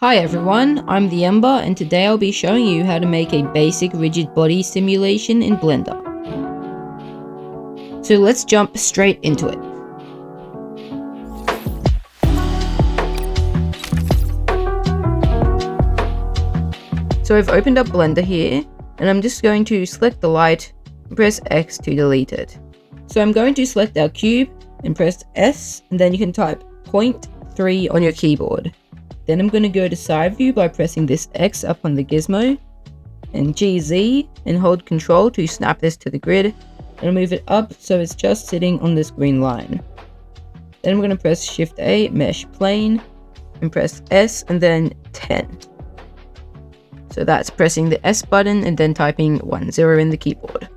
Hi everyone, I'm the Ember and today I'll be showing you how to make a basic rigid body simulation in Blender. So let's jump straight into it. So I've opened up Blender here and I'm just going to select the light and press X to delete it. So I'm going to select our cube and press S and then you can type 0.3 on your keyboard. Then I'm going to go to side view by pressing this X up on the gizmo and GZ and hold Control to snap this to the grid and move it up so it's just sitting on this green line. Then I'm going to press Shift A, Mesh Plane, and press S and then 10. So that's pressing the S button and then typing 10 in the keyboard.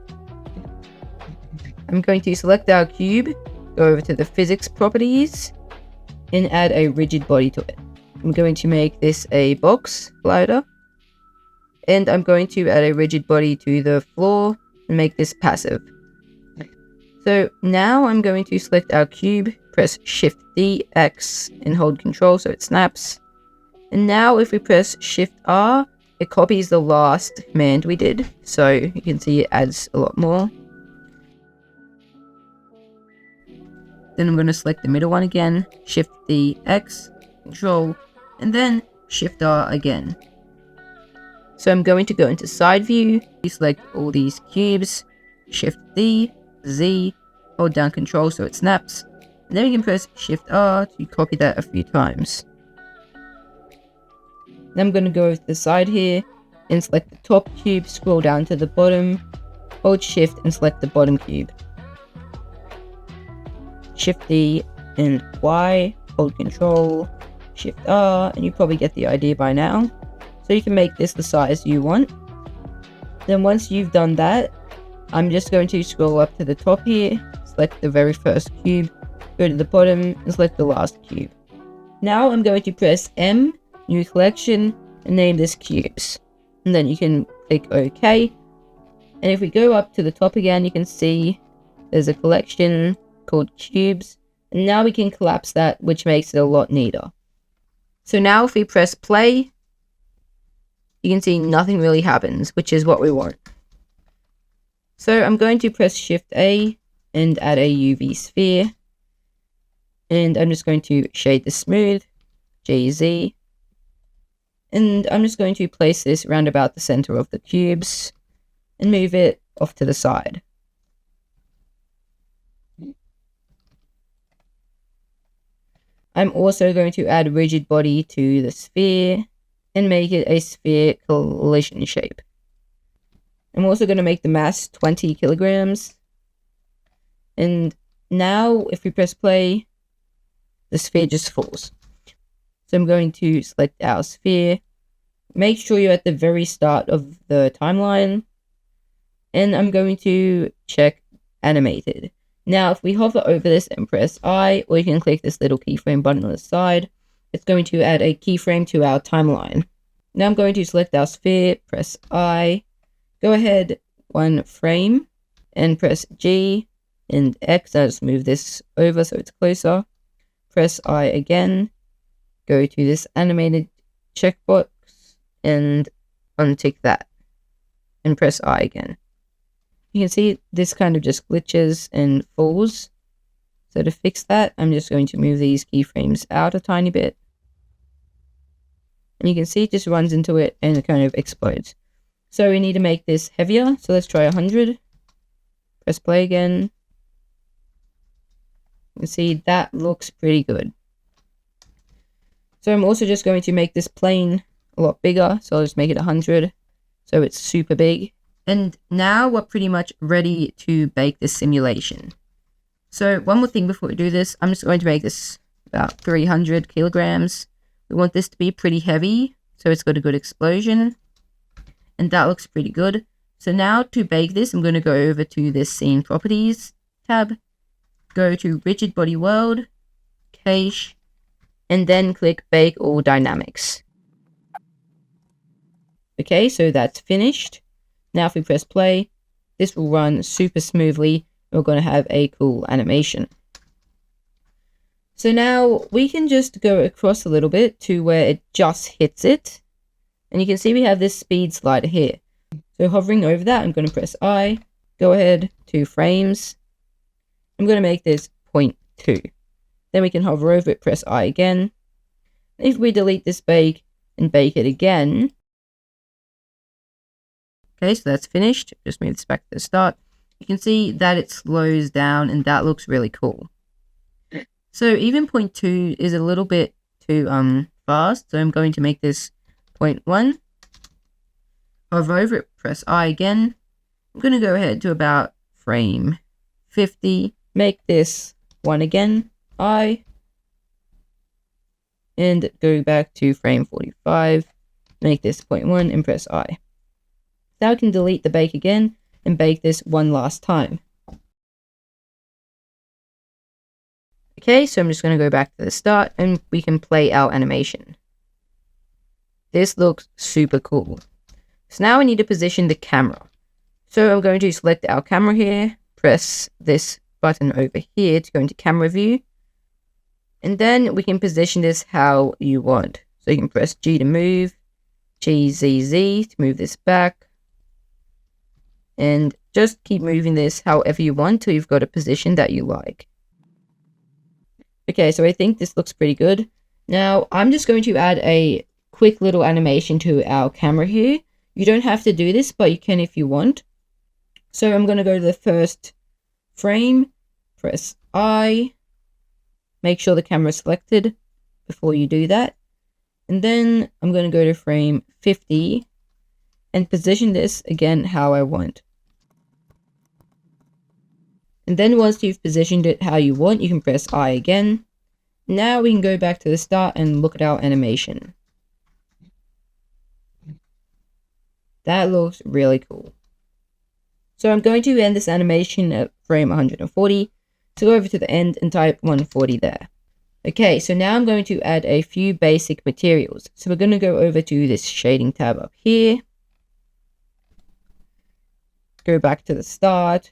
I'm going to select our cube, go over to the physics properties, and add a rigid body to it. I'm going to make this a box glider, and I'm going to add a rigid body to the floor and make this passive. So now I'm going to select our cube, press Shift D, X, and hold Control so it snaps. And now if we press Shift R, it copies the last command we did, so you can see it adds a lot more. Then I'm going to select the middle one again, Shift D, X, Control, and then Shift R again. So I'm going to go into side view, select all these cubes, Shift D, Z, hold down Control so it snaps, and then you can press Shift R to copy that a few times. Then I'm going to go over to the side here and select the top cube, scroll down to the bottom, hold Shift and select the bottom cube. Shift D and Y, hold Control, Shift R, and you probably get the idea by now. So you can make this the size you want. Then once you've done that, I'm just going to scroll up to the top here, select the very first cube, go to the bottom, and select the last cube. Now I'm going to press M, New Collection, and name this Cubes. And then you can click OK. And if we go up to the top again, you can see there's a collection called Cubes. And now we can collapse that, which makes it a lot neater. So now if we press play, you can see nothing really happens, which is what we want. So I'm going to press Shift A and add a UV sphere. And I'm just going to shade the smooth, GZ. And I'm just going to place this around about the center of the cubes and move it off to the side. I'm also going to add rigid body to the sphere and make it a sphere collision shape. I'm also going to make the mass 20 kilograms. And now if we press play, the sphere just falls. So I'm going to select our sphere. Make sure you're at the very start of the timeline. And I'm going to check animated. Now, if we hover over this and press I, or you can click this little keyframe button on the side, it's going to add a keyframe to our timeline. Now I'm going to select our sphere, press I, go ahead 1 frame, and press G and X. I'll just move this over so it's closer. Press I again, go to this animated checkbox, and untick that, and press I again. You can see this kind of just glitches and falls. So to fix that, I'm just going to move these keyframes out a tiny bit. And you can see it just runs into it and it kind of explodes. So we need to make this heavier. So let's try 100. Press play again. You can see that looks pretty good. So I'm also just going to make this plane a lot bigger. So I'll just make it 100. So it's super big. And now we're pretty much ready to bake this simulation. So one more thing before we do this, I'm just going to make this about 300 kilograms. We want this to be pretty heavy, so it's got a good explosion. And that looks pretty good. So now to bake this, I'm going to go over to this Scene Properties tab, go to Rigid Body World, Cache, and then click Bake All Dynamics. Okay, so that's finished. Now if we press play, this will run super smoothly. We're going to have a cool animation. So now we can just go across a little bit to where it just hits it. And you can see we have this speed slider here. So hovering over that, I'm going to press I, go ahead, 2 frames. I'm going to make this 0.2. Then we can hover over it, press I again. If we delete this bake and bake it again. Okay, so that's finished. Just move this back to the start. You can see that it slows down and that looks really cool. So even 0.2 is a little bit too fast. So I'm going to make this 0.1. Hover over it, press I again. I'm going to go ahead to about frame 50. Make this 1 again, I. And go back to frame 45. Make this 0.1 and press I. Now I can delete the bake again and bake this one last time. Okay, so I'm just going to go back to the start and we can play our animation. This looks super cool. So now we need to position the camera. So I'm going to select our camera here, press this button over here to go into camera view. And then we can position this how you want. So you can press G to move, GZZ to move this back. And just keep moving this however you want till you've got a position that you like. Okay, so I think this looks pretty good. Now, I'm just going to add a quick little animation to our camera here. You don't have to do this, but you can if you want. So I'm going to go to the first frame, press I, make sure the camera is selected before you do that. And then I'm going to go to frame 50 and position this again how I want. And then once you've positioned it how you want, you can press I again. Now we can go back to the start and look at our animation. That looks really cool. So I'm going to end this animation at frame 140. So go over to the end and type 140 there. Okay, so now I'm going to add a few basic materials. So we're going to go over to this shading tab up here. Go back to the start.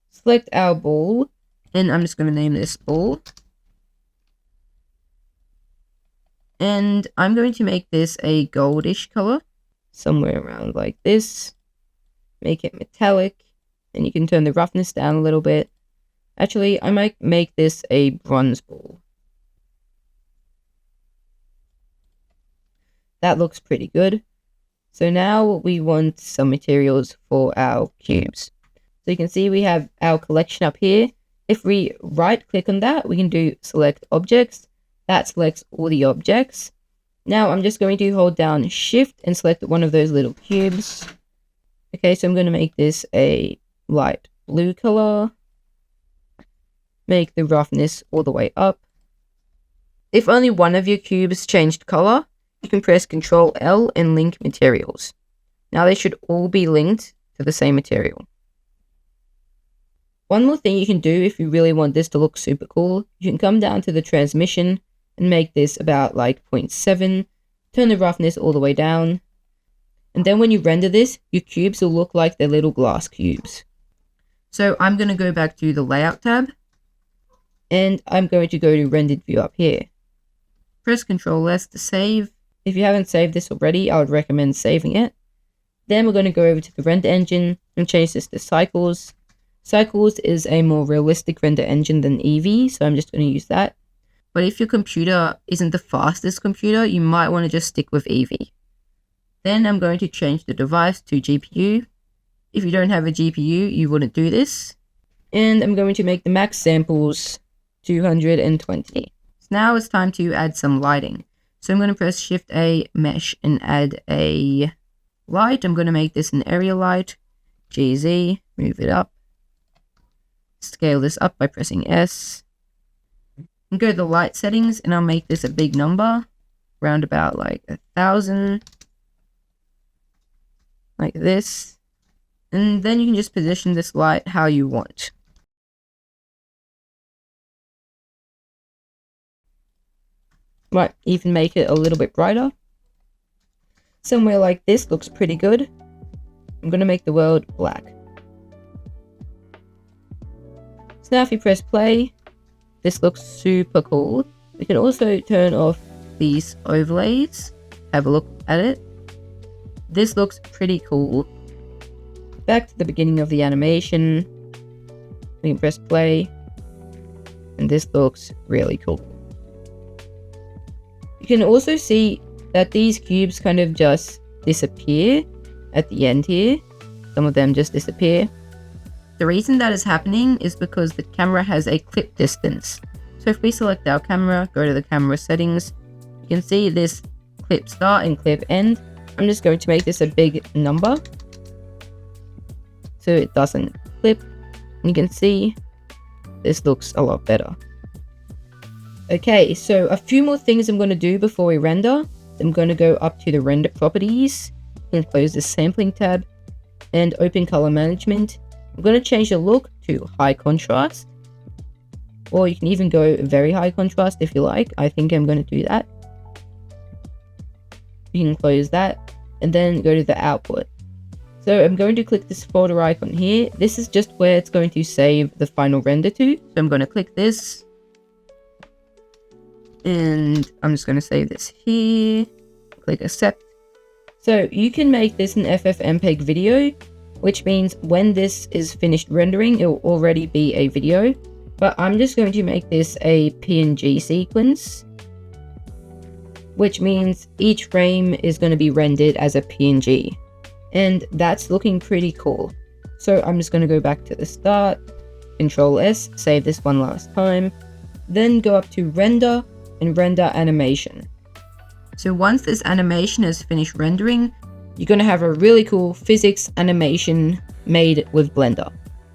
Select our ball, and I'm just going to name this ball. And I'm going to make this a goldish color, somewhere around like this. Make it metallic, and you can turn the roughness down a little bit. Actually, I might make this a bronze ball. That looks pretty good. So now we want some materials for our cubes. So you can see we have our collection up here. If we right click on that, we can do select objects. That selects all the objects. Now I'm just going to hold down shift and select one of those little cubes. Okay, so I'm going to make this a light blue color. Make the roughness all the way up. If only one of your cubes changed color, you can press Ctrl L and link materials. Now they should all be linked to the same material. One more thing you can do if you really want this to look super cool, you can come down to the transmission and make this about like 0.7, turn the roughness all the way down, and then when you render this, your cubes will look like they're little glass cubes. So I'm going to go back to the layout tab, and I'm going to go to rendered view up here. Press Ctrl S to save. If you haven't saved this already, I would recommend saving it. Then we're going to go over to the render engine and change this to Cycles. Cycles is a more realistic render engine than Eevee, so I'm just going to use that. But if your computer isn't the fastest computer, you might want to just stick with Eevee. Then I'm going to change the device to GPU. If you don't have a GPU, you wouldn't do this. And I'm going to make the max samples 220. So now it's time to add some lighting. So I'm going to press Shift A, Mesh, and add a light. I'm going to make this an area light. GZ, move it up. Scale this up by pressing S. And go to the light settings, and I'll make this a big number. Round about like 1,000. Like this. And then you can just position this light how you want. Might even make it a little bit brighter. Somewhere like this looks pretty good. I'm going to make the world black. So now if you press play, This looks super cool. We can also turn off these overlays. Have a look at it. This looks pretty cool. Back to the beginning of the animation. We can press play. And this looks really cool. You can also see that these cubes kind of just disappear at the end here. Some of them just disappear. The reason that is happening is because the camera has a clip distance. So if we select our camera, go to the camera settings, you can see this clip start and clip end. I'm just going to make this a big number so it doesn't clip. And you can see this looks a lot better. Okay, so a few more things I'm going to do before we render. I'm going to go up to the render properties and close the sampling tab and open color management. I'm going to change the look to high contrast, or you can even go very high contrast if you like. I think I'm going to do that. You can close that and then go to the output. So I'm going to click this folder icon here. This is just where it's going to save the final render to. So I'm going to click this and I'm just going to save this here. Click accept. So you can make this an FFmpeg video, which means when this is finished rendering, it will already be a video. But I'm just going to make this a PNG sequence, which means each frame is going to be rendered as a PNG. And that's looking pretty cool. So I'm just going to go back to the start, Control S, save this one last time, then go up to render and render animation. So once this animation is finished rendering, you're going to have a really cool physics animation made with Blender.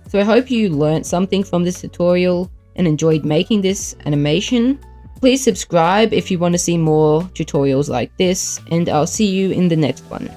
So I hope you learned something from this tutorial and enjoyed making this animation. Please subscribe if you want to see more tutorials like this, and I'll see you in the next one.